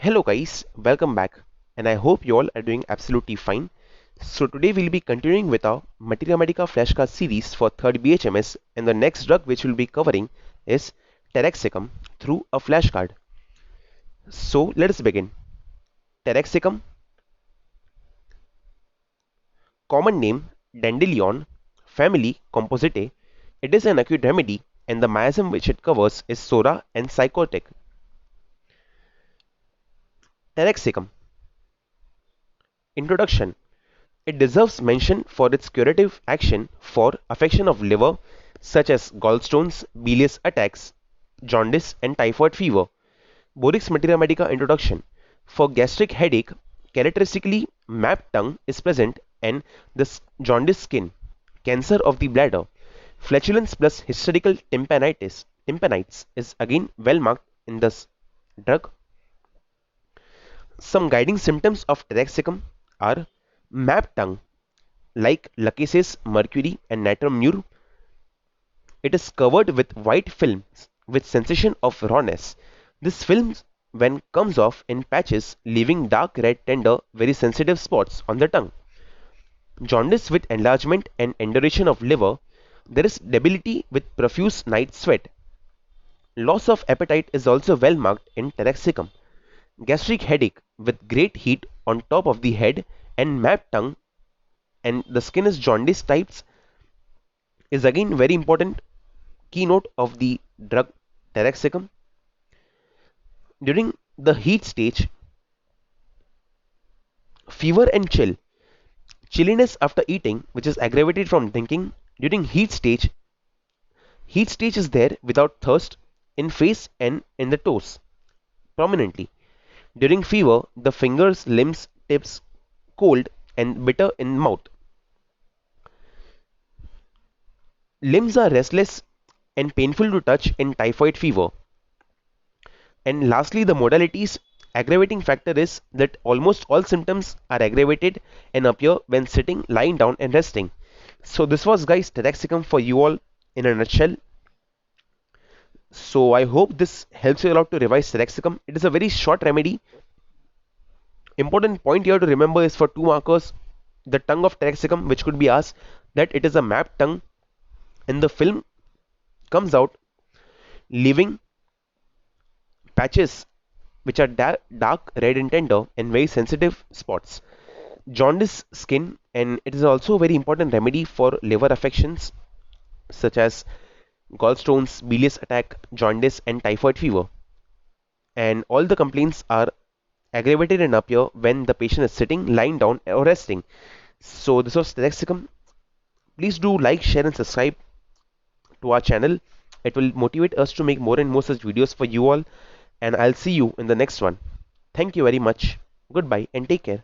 Hello guys, welcome back and I hope you all are doing absolutely fine. So today we'll be continuing with our Materia Medica flashcard series for 3rd BHMS, and the next drug which we'll be covering is Taraxacum through a flashcard. So let us begin. Taraxacum, common name Dandelion, family Compositae. It is an acute remedy and the miasm which it covers is Sora and Psychotic. Taraxacum. Introduction. It deserves mention for its curative action for affection of liver such as gallstones, bilious attacks, jaundice and typhoid fever. Borix Materia Medica introduction. For gastric headache, characteristically mapped tongue is present and the jaundice skin, cancer of the bladder, flatulence plus hysterical tympanitis is again well marked in this drug. Some guiding symptoms of Taraxacum are mapped tongue, like Lachesis, mercury, and natrum mure. It is covered with white films with sensation of rawness. This film when comes off in patches, leaving dark red tender, very sensitive spots on the tongue. Jaundice with enlargement and induration of liver. There is debility with profuse night sweat. Loss of appetite is also well marked in Taraxacum. Gastric headache with great heat on top of the head and mapped tongue, and the skin is jaundice types is again very important keynote of the drug Taraxacum. During the heat stage, fever and chill, chilliness after eating, which is aggravated from drinking. During heat stage is there without thirst in face and in the toes prominently. During fever, the fingers, limbs, tips cold and bitter in mouth. Limbs are restless and painful to touch in typhoid fever. And lastly, the modalities. Aggravating factor is that almost all symptoms are aggravated and appear when sitting, lying down and resting. So this was guys Taraxacum for you all in a nutshell. So I hope this helps you a lot to revise Taraxacum. It is a very short remedy. Important point here to remember is for 2 markers, the tongue of Taraxacum, which could be asked, that it is a mapped tongue and the film comes out leaving patches which are dark red and tender and very sensitive spots. Jaundice skin, and it is also a very important remedy for liver affections such as gallstones, bilious attack, jaundice and typhoid fever. And all the complaints are aggravated and appear when the patient is sitting, lying down or resting. So this was Taraxacum. Please do like, share and subscribe to our channel. It will motivate us to make more and more such videos for you all, and I'll see you in the next one. Thank you very much. Goodbye and take care.